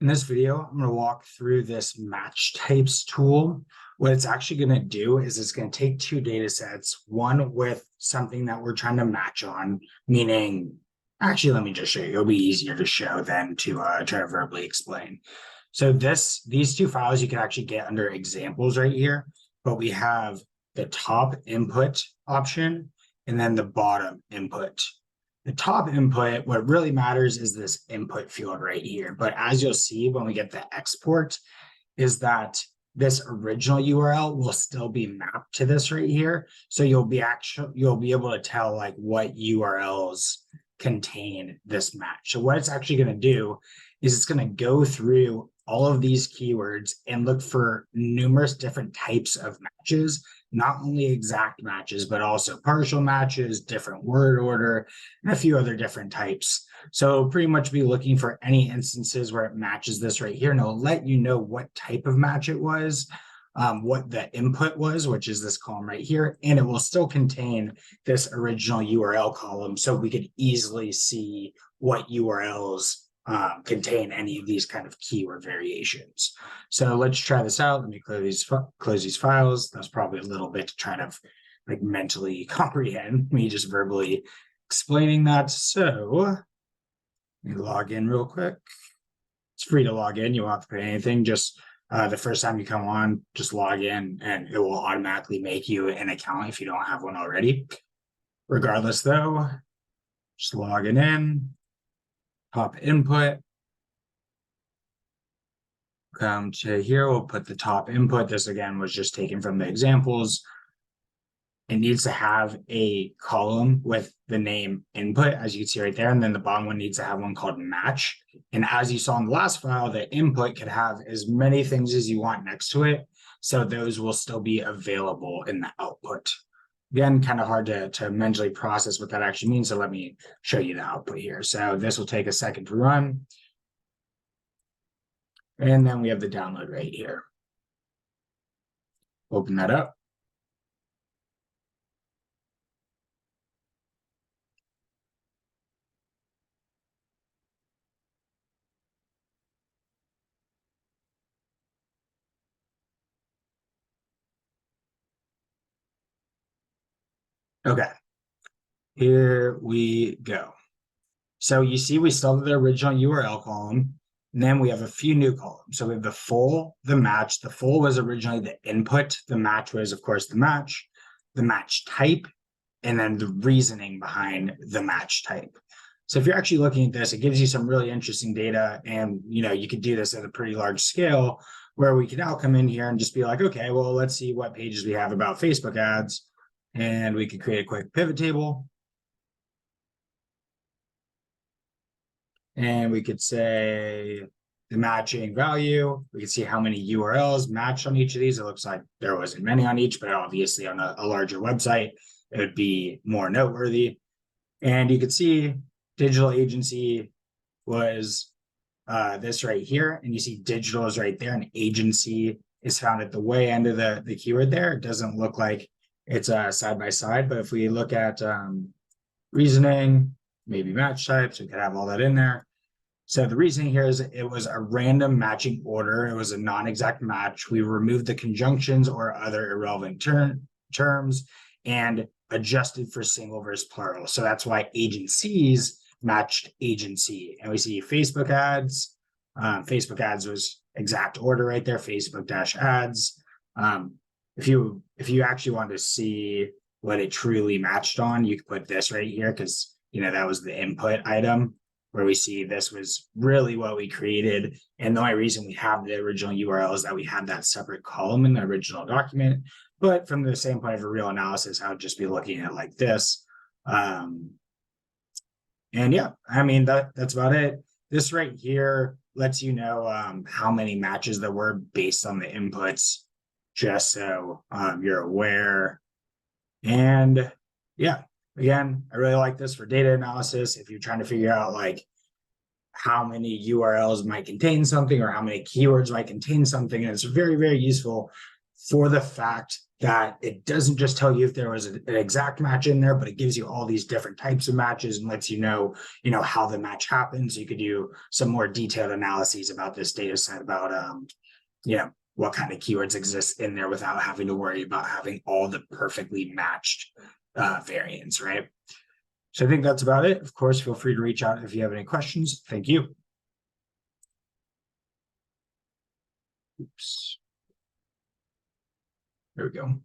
In this video, I'm going to walk through this match types tool. What it's actually going to do is it's going to take two data sets, one with something that we're trying to match on, meaning, actually, let me just show you. It'll be easier to show than to try to verbally explain. So these two files you can actually get under examples right here, but we have the top input option and then the bottom input. The top input, what really matters is this input field right here. But as you'll see when we get the export, is that this original URL will still be mapped to this right here. So you'll be able to tell like what URLs contain this match. So what it's actually going to do is it's going to go through all of these keywords and look for numerous different types of matches, not only exact matches, but also partial matches, different word order, and a few other different types. So it'll pretty much be looking for any instances where it matches this right here, and it'll let you know what type of match it was, what the input was, which is this column right here, and it will still contain this original URL column, so we could easily see what URLs contain any of these kind of keyword variations. So let's try this out. Let me close these files. That's probably a little bit to try to like mentally comprehend me just verbally explaining that. So let me log in real quick. It's free to log in. You won't have to pay anything. Just the first time you come on, just log in and it will automatically make you an account if you don't have one already. Regardless though, just logging in. Top input, come to here, we'll put the top input. This again was just taken from the examples. It needs to have a column with the name input, as you can see right there, and then the bottom one needs to have one called match. And as you saw in the last file, the input could have as many things as you want next to it, so those will still be available in the output. Again, kind of hard to mentally process what that actually means. So let me show you the output here. So this will take a second to run. And then we have the download right here. Open that up. Okay, here we go. So you see we still have the original URL column, and then we have a few new columns. So we have the full, the match. The full was originally the input. The match was, of course, the match type, and then the reasoning behind the match type. So if you're actually looking at this, it gives you some really interesting data, and you could do this at a pretty large scale where we can now come in here and just be like, okay, well, let's see what pages we have about Facebook ads. And we could create a quick pivot table. And we could say the matching value. We could see how many URLs matched on each of these. It looks like there wasn't many on each, but obviously on a larger website, it would be more noteworthy. And you could see digital agency was this right here. And you see digital is right there, and agency is found at the way end of the keyword there. It doesn't look like it's side by side, but if we look at reasoning, maybe match types, we could have all that in there. So the reasoning here is it was a random matching order. It was a non-exact match. We removed the conjunctions or other irrelevant terms and adjusted for single versus plural. So that's why agencies matched agency. And we see Facebook ads. Facebook ads was exact order right there, Facebook-ads. If you actually want to see what it truly matched on, you could put this right here because that was the input item where we see this was really what we created. And the only reason we have the original URL is that we had that separate column in the original document. But from the standpoint of a real analysis, I would just be looking at it like this. And yeah, I mean, that's about it. This right here lets you know how many matches there were based on the inputs, just so you're aware. And yeah, again, I really like this for data analysis. If you're trying to figure out like how many URLs might contain something or how many keywords might contain something, and it's very, very useful for the fact that it doesn't just tell you if there was an exact match in there, but it gives you all these different types of matches and lets you know, how the match happens. You could do some more detailed analyses about this data set, about, what kind of keywords exist in there without having to worry about having all the perfectly matched variants, right? So I think that's about it. Of course, feel free to reach out if you have any questions. Thank you. Oops. There we go.